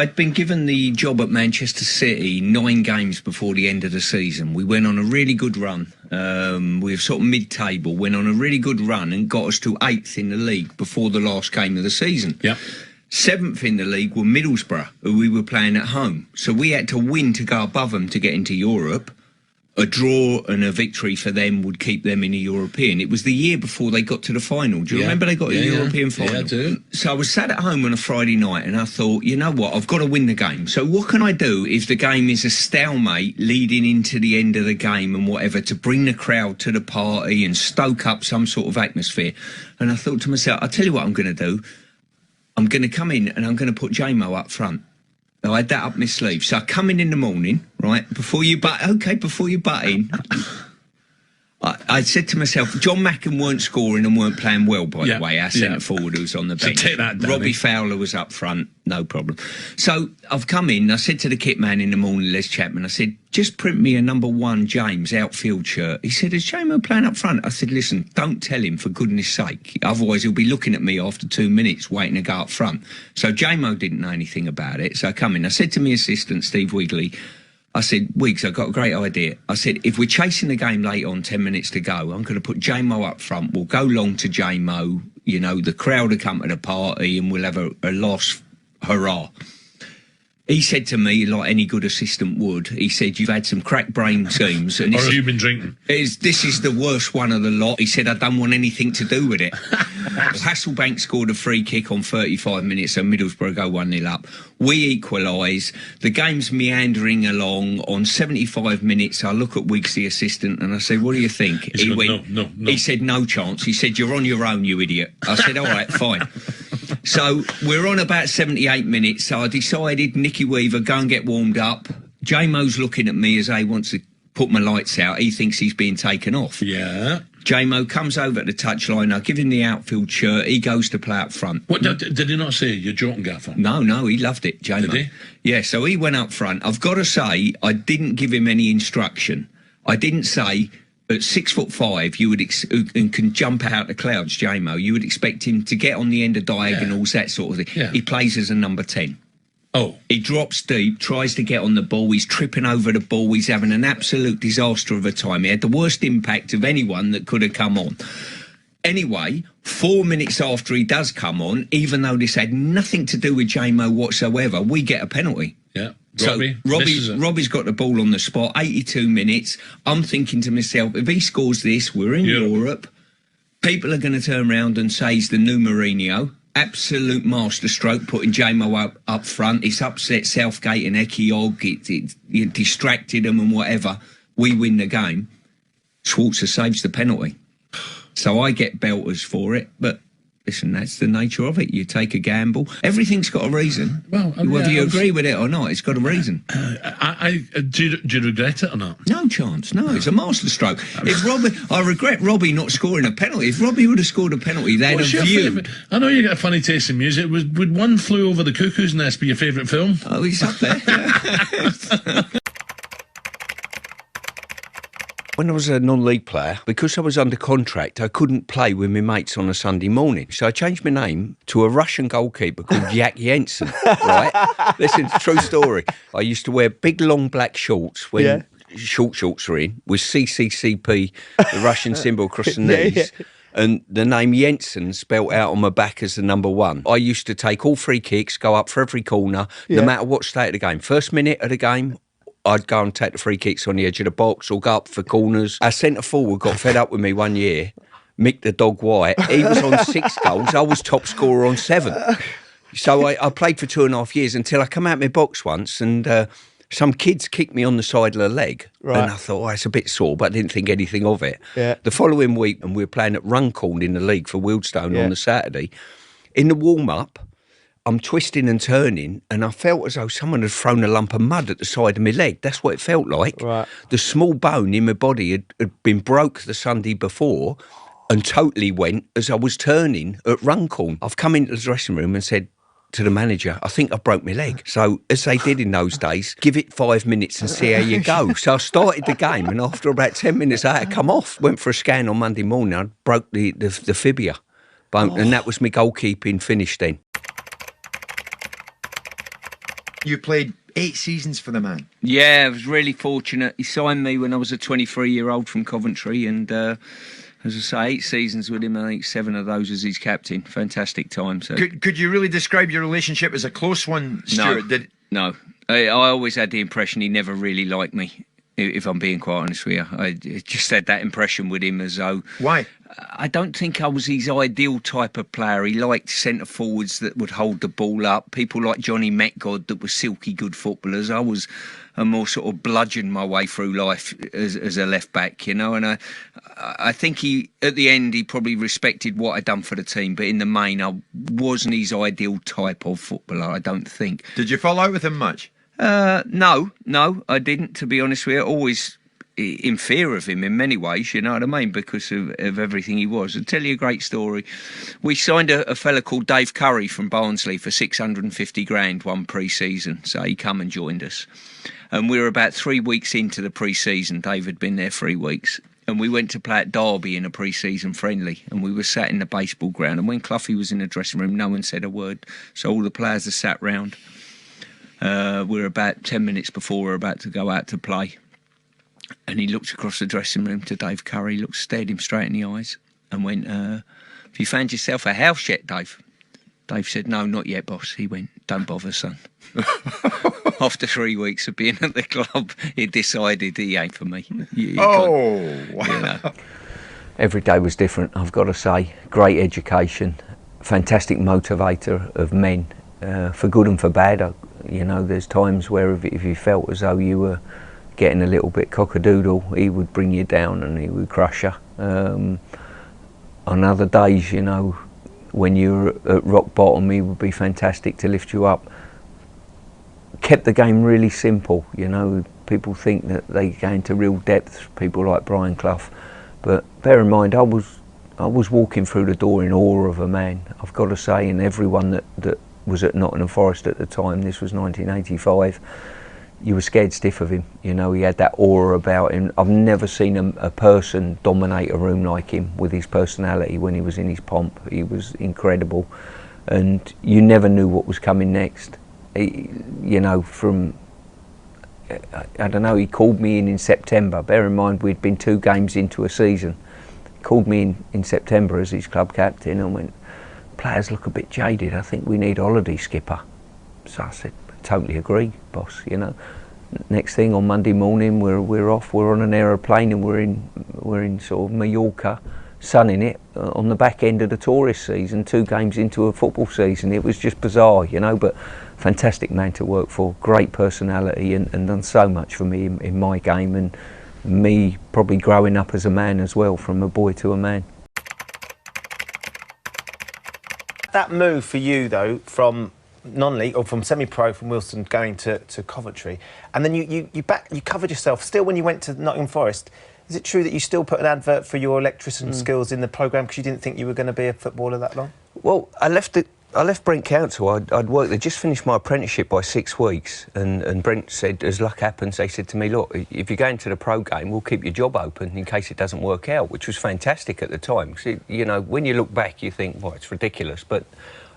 I'd been given the job at Manchester City 9 games before the end of the season. We went on a really good run. We were sort of mid-table, went on a really good run and got us to 8th in the league before the last game of the season. Yep. 7th in the league were Middlesbrough, who we were playing at home. So we had to win to go above them to get into Europe. A draw and a victory for them would keep them in a European. It was the year before they got to the final. Do you remember they got a European final? Yeah, I do. So I was sat at home on a Friday night and I thought, you know what, I've got to win the game. So what can I do if the game is a stalemate leading into the end of the game and whatever, to bring the crowd to the party and stoke up some sort of atmosphere? And I thought to myself, I'll tell you what I'm going to do. I'm going to come in and I'm going to put J-Mo up front. I had that up my sleeve. So I come in the morning, right, before you butt in, I said to myself, John Mackin weren't scoring and weren't playing well, by the way, our centre forward who was on the bench. So take that, Robbie Fowler was up front, no problem. So I've come in, I said to the kit man in the morning, Les Chapman, I said, just print me a number 1 James outfield shirt. He said, is J-Mo playing up front? I said, listen, don't tell him, for goodness sake. Otherwise he'll be looking at me after 2 minutes waiting to go up front. So J-Mo didn't know anything about it. So I come in, I said to my assistant, Steve Wigley, I said, Wiggs, I've got a great idea. I said, if we're chasing the game late on, 10 minutes to go, I'm going to put J-Mo up front. We'll go long to J-Mo. You know, the crowd will come to the party and we'll have a last hurrah. He said to me, like any good assistant would, he said, you've had some crack brain schemes. And or have you been drinking? This is the worst one of the lot. He said, I don't want anything to do with it. Hasselbank scored a free kick on 35 minutes, so Middlesbrough go 1-0 up. We equalise. The game's meandering along. On 75 minutes, I look at Wiggs, the assistant, and I say, what do you think? He went, no. He said, no chance. He said, you're on your own, you idiot. I said, all right, fine. So we're on about 78 minutes. So I decided, Nicky Weaver, go and get warmed up. J-Mo's looking at me as he wants to put my lights out. He thinks he's being taken off. Yeah. J-Mo comes over to the touchline. I give him the outfield shirt. He goes to play up front. What did he not say? You're joking, Gaffer? No, he loved it, J-Mo. Did he? Yeah, so he went up front. I've got to say, I didn't give him any instruction. I didn't say, at 6'5", you would and can jump out the clouds, J-Mo. You would expect him to get on the end of diagonals, that sort of thing. Yeah. He plays as a number 10. Oh. He drops deep, tries to get on the ball. He's tripping over the ball. He's having an absolute disaster of a time. He had the worst impact of anyone that could have come on. Anyway, 4 minutes after he does come on, even though this had nothing to do with J-Mo whatsoever, we get a penalty. Yeah. Robbie's got the ball on the spot, 82 minutes. I'm thinking to myself, if he scores this, we're in Europe. People are going to turn around and say he's the new Mourinho. Absolute masterstroke, putting J-Mo up front. It's upset Southgate and Ekiog. It distracted them and whatever. We win the game. Schwarzer saves the penalty. So I get belters for it, but listen, that's the nature of it. You take a gamble. Everything's got a reason. Well, whether you agree with it or not, it's got a reason. Do you regret it or not? No chance. No, it's a masterstroke. I regret Robbie not scoring a penalty. If Robbie would have scored a penalty, they'd have viewed. I know you got a funny taste in music. Would One Flew Over the Cuckoo's Nest be your favourite film? Oh, he's up there. When I was a non-league player, because I was under contract, I couldn't play with my mates on a Sunday morning. So I changed my name to a Russian goalkeeper called Yak Jensen, right? Listen, true story. I used to wear big, long black shorts when short shorts were in, with CCCP, the Russian symbol across the knees. And the name Jensen spelt out on my back as the number 1. I used to take all free kicks, go up for every corner, no matter what state of the game. First minute of the game, I'd go and take the free kicks on the edge of the box or go up for corners. Our centre forward got fed up with me one year, Mick the Dog White. He was on 6 goals. I was top scorer on 7. So I played for 2.5 years until I come out my box once and some kids kicked me on the side of the leg. Right. And I thought, it's a bit sore, but I didn't think anything of it. Yeah. The following week, and we were playing at Runcorn in the league for Wealdstone on the Saturday. In the warm-up, I'm twisting and turning, and I felt as though someone had thrown a lump of mud at the side of my leg. That's what it felt like. Right. The small bone in my body had been broke the Sunday before and totally went as I was turning at Runcorn. I've come into the dressing room and said to the manager, I think I broke my leg. So, as they did in those days, give it 5 minutes and see how you go. So I started the game, and after about 10 minutes, I had to come off. Went for a scan on Monday morning. I broke the fibula bone, and that was my goalkeeping finish then. You played 8 seasons for the man. Yeah, I was really fortunate. He signed me when I was a 23-year-old from Coventry, and as I say, 8 seasons with him. I think 7 of those as his captain. Fantastic time. So, could you really describe your relationship as a close one, Stuart? No. I always had the impression he never really liked me, if I'm being quite honest with you. I just had that impression with him as though... Why? I don't think I was his ideal type of player. He liked centre forwards that would hold the ball up. People like Johnny Metgod that were silky good footballers. I was a more sort of bludgeon my way through life as a left back, you know. And I think he, at the end, he probably respected what I'd done for the team. But in the main, I wasn't his ideal type of footballer, I don't think. Did you fall out with him much? No, I didn't, to be honest with you. Always in fear of him in many ways, you know what I mean, because of everything he was. I'll tell you a great story. We signed a fella called Dave Curry from Barnsley for 650 grand one pre-season, so he come and joined us. And we were about 3 weeks into the pre-season. Dave had been there 3 weeks. And we went to play at Derby in a pre-season friendly, and we were sat in the baseball ground. And when Clough was in the dressing room, no one said a word. So all the players are sat round. We were about 10 minutes before we were about to go out to play. And he looked across the dressing room to Dave Curry, stared him straight in the eyes and went, have you found yourself a house yet, Dave? Dave said, no, not yet, boss. He went, don't bother, son. After 3 weeks of being at the club, he decided he ain't for me. Wow. You know. Every day was different, I've got to say. Great education, fantastic motivator of men, for good and for bad. You know, there's times where if you felt as though you were getting a little bit cock-a-doodle, he would bring you down and he would crush you. On other days, you know, when you were at rock bottom, he would be fantastic to lift you up. Kept the game really simple, you know. People think that they go into real depth, people like Brian Clough, but bear in mind, I was walking through the door in awe of a man, I've got to say, and everyone that was at Nottingham Forest at the time. This was 1985. You were scared stiff of him, you know. He had that aura about him. I've never seen a person dominate a room like him with his personality when he was in his pomp. He was incredible, and you never knew what was coming next. You know, from, I don't know, he called me in September. Bear in mind, we'd been 2 games into a season. He called me in September as his club captain and went, players look a bit jaded, I think we need a holiday skipper. So I said, totally agree, boss, you know. Next thing, on Monday morning, we're off, we're on an aeroplane and we're in sort of Mallorca, sunning it, on the back end of the tourist season, 2 games into a football season. It was just bizarre, you know, but fantastic man to work for, great personality, and done so much for me in my game, and me probably growing up as a man as well, from a boy to a man. That move for you, though, from non-league or from semi-pro, from Wilson going to Coventry, and then you covered yourself still when you went to Nottingham Forest. Is it true that you still put an advert for your electrician skills in the programme because you didn't think you were going to be a footballer that long? Well, I left Brent Council. I'd worked there, just finished my apprenticeship by 6 weeks, and Brent said, as luck happens, they said to me, look, if you go into the pro game, we'll keep your job open in case it doesn't work out, which was fantastic at the time. You know, when you look back, you think, well, it's ridiculous, but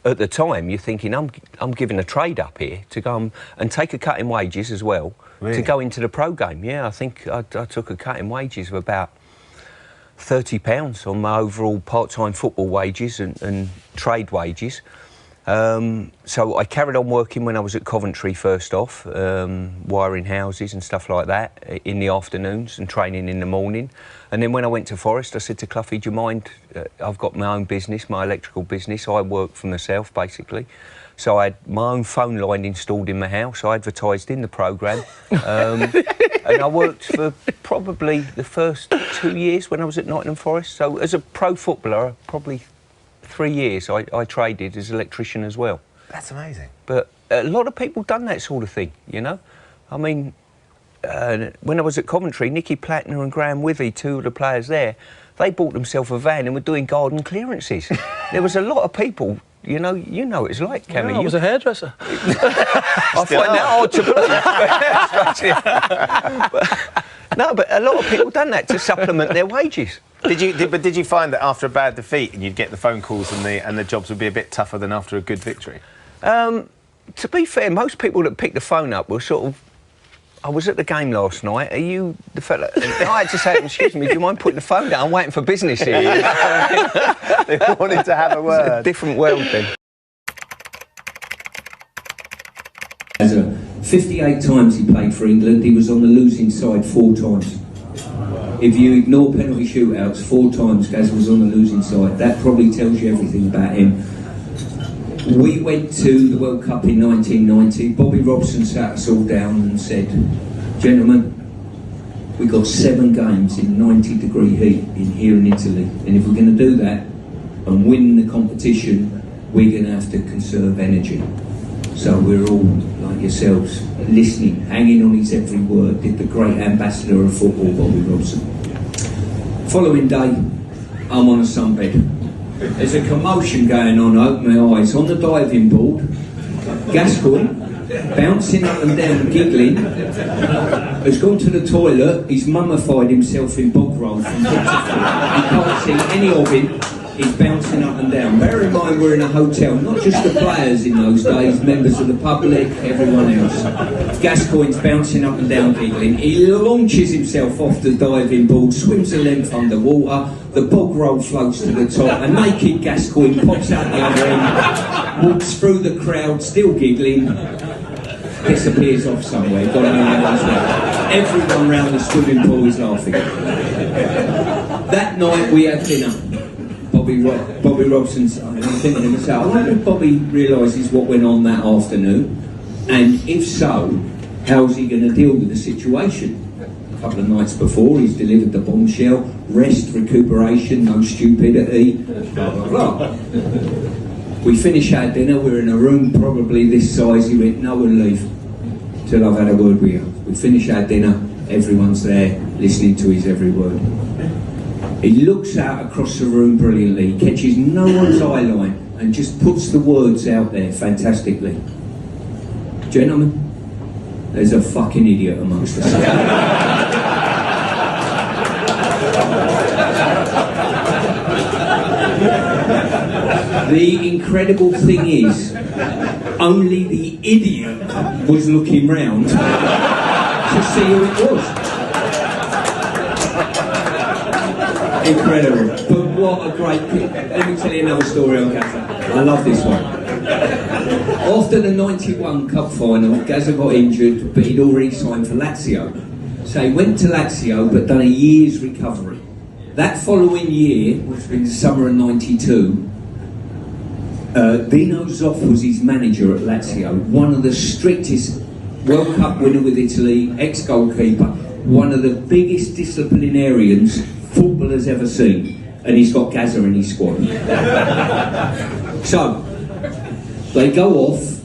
at the time, you're thinking, I'm giving a trade up here to go and take a cut in wages as well, really? To go into the pro game. Yeah, I think I took a cut in wages of about £30 on my overall part-time football wages and trade wages. So I carried on working when I was at Coventry first off, wiring houses and stuff like that in the afternoons and training in the morning. And then when I went to Forest, I said to Clough, do you mind? I've got my own business, my electrical business. I work for myself, basically. So I had my own phone line installed in my house. I advertised in the programme. And I worked for probably the first 2 years when I was at Nottingham Forest. So as a pro footballer, probably 3 years I traded as electrician as well. That's amazing. But a lot of people done that sort of thing, you know. I mean, when I was at Coventry, Nicky Plattner and Graham Withy, 2 of the players there, they bought themselves a van and were doing garden clearances. There was a lot of people, you know what it's like, Cammy. Yeah, I was a hairdresser. I find that hard to believe. No, but a lot of people done that to supplement their wages. Did you find that after a bad defeat and you'd get the phone calls and the jobs would be a bit tougher than after a good victory? to be fair, most people that pick the phone up were sort of, I was at the game last night. Are you the fella? I had to say, excuse me, do you mind putting the phone down? I'm waiting for business here. They wanted to have a word. It's a different world then. 58 times he played for England, he was on the losing side 4 times. If you ignore penalty shootouts, 4 times Gaz was on the losing side. That probably tells you everything about him. We went to the World Cup in 1990. Bobby Robson sat us all down and said, gentlemen, we got 7 games in 90-degree heat here in Italy, and if we're going to do that and win the competition, we're going to have to conserve energy. So we're all, like yourselves, listening, hanging on his every word, did the great ambassador of football, Bobby Robson. Following day, I'm on a sunbed. There's a commotion going on, I open my eyes. On the diving board, Gascoigne, bouncing up and down, giggling, has gone to the toilet, he's mummified himself in bog roll from head to foot. You can't see any of him. He's bouncing up and down. Bear in mind we're in a hotel, not just the players in those days, members of the public, everyone else. Gascoigne's bouncing up and down giggling. He launches himself off the diving board, swims a length underwater, the bog roll floats to the top, a naked Gascoigne pops out the other end, walks through the crowd, still giggling, disappears off somewhere, got no one else there. Everyone round the swimming pool is laughing. That night we had dinner. Bobby Robson's, I'm thinking to myself, I wonder if Bobby realises what went on that afternoon, and if so, how's he going to deal with the situation? A couple of nights before, he's delivered the bombshell, rest, recuperation, no stupidity, blah, blah, blah. We finish our dinner, we're in a room probably this size, he went, no one leave, till I've had a word with you. We finish our dinner, everyone's there, listening to his every word. He looks out across the room brilliantly, catches no one's eye line, and just puts the words out there fantastically. Gentlemen, there's a fucking idiot amongst us. The incredible thing is, only the idiot was looking round to see who it was. Incredible. But what a great... Let me tell you another story on Gazza. I love this one. After the 91 Cup final, Gazza got injured, but he'd already signed for Lazio. So he went to Lazio, but done a year's recovery. That following year, which was in the summer of 92, Dino Zoff was his manager at Lazio, one of the strictest World Cup winner with Italy, ex-goalkeeper, one of the biggest disciplinarians football has ever seen, and he's got Gazza in his squad. So, they go off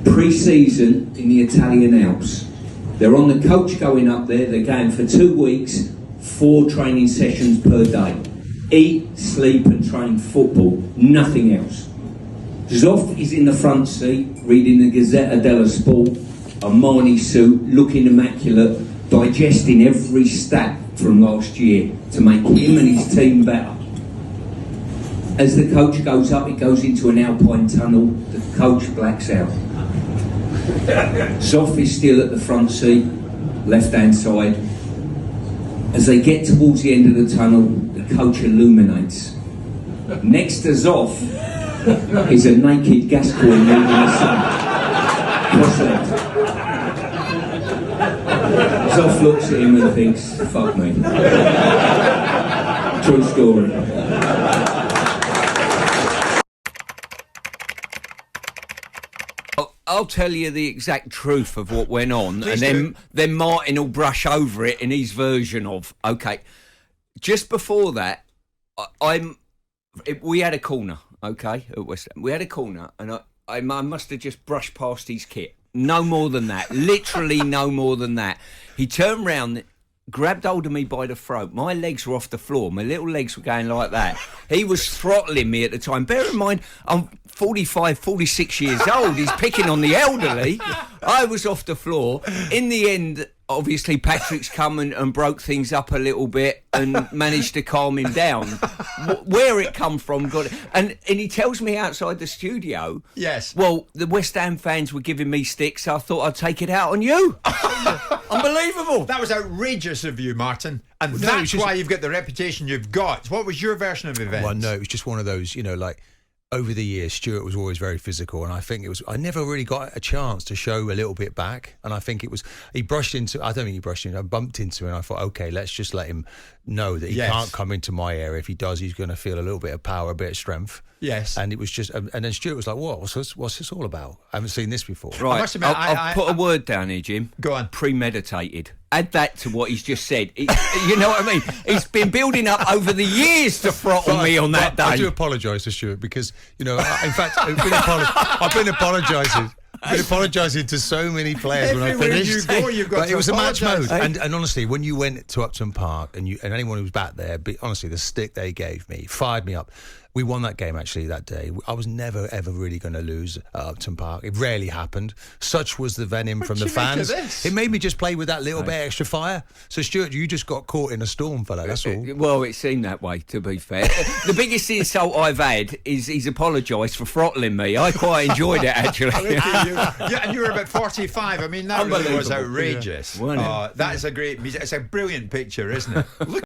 pre-season in the Italian Alps. They're on the coach going up there, they're going for 2 weeks, 4 training sessions per day. Eat, sleep and train football, nothing else. Zoff is in the front seat, reading the Gazzetta dello Sport, a Marni suit, looking immaculate, digesting every stat from last year to make him and his team better. As the coach goes up, it goes into an alpine tunnel, the coach blacks out. Zoff is still at the front seat, left-hand side. As they get towards the end of the tunnel, the coach illuminates. Next to Zoff is a naked Gascoigne leading the sun. Cross-legged. Zoff looks at him and thinks, fuck me. True story. I'll tell you the exact truth of what went on, and then Martin will brush over it in his version of. Okay, just before that, we had a corner. Okay, at West Ham. We had a corner, and I must have just brushed past his kit. No more than that. Literally no more than that. He turned round, grabbed hold of me by the throat. My legs were off the floor. My little legs were going like that. He was throttling me at the time. Bear in mind, I'm 45, 46 years old. He's picking on the elderly. I was off the floor. In the end, obviously, Patrick's come and broke things up a little bit and managed to calm him down. Where it come from, and he tells me outside the studio. Yes. Well, the West Ham fans were giving me sticks. So I thought I'd take it out on you. Unbelievable. That was outrageous of you, Martin. And that's why you've got the reputation you've got. What was your version of events? Well, no, it was just one of those, over the years, Stuart was always very physical, and I think I never really got a chance to show a little bit back, and I think he brushed into, I don't think he brushed into, I bumped into him, and I thought, okay, let's just let him know that he can't come into my area. If he does, he's going to feel a little bit of power, a bit of strength. Yes. And it was just, and then Stuart was like, what's this all about? I haven't seen this before. Right, I must admit, I've put a word down here, Jim. Go on. Premeditated. Add that to what he's just said. You know what I mean? He's been building up over the years to throttle me on that day. I do apologise to Stuart because, in fact, I've been apologising. I've been apologising to so many players when I Everywhere finished. you go, you've got But to it was a match apologise. mode. And honestly, when you went to Upton Park and anyone who was back there, honestly, the stick they gave me fired me up. We won that game actually that day. I was never ever really going to lose at Upton Park. It rarely happened. Such was the venom from the fans. It made me just play with that little bit extra fire. So Stuart, you just got caught in a storm, fella. That's all. Well, it seemed that way, to be fair. The biggest insult I've had is he's apologised for throttling me. I quite enjoyed it actually. And you were about 45. I mean, that really was outrageous. Yeah. That's a great. It's a brilliant picture, isn't it? Look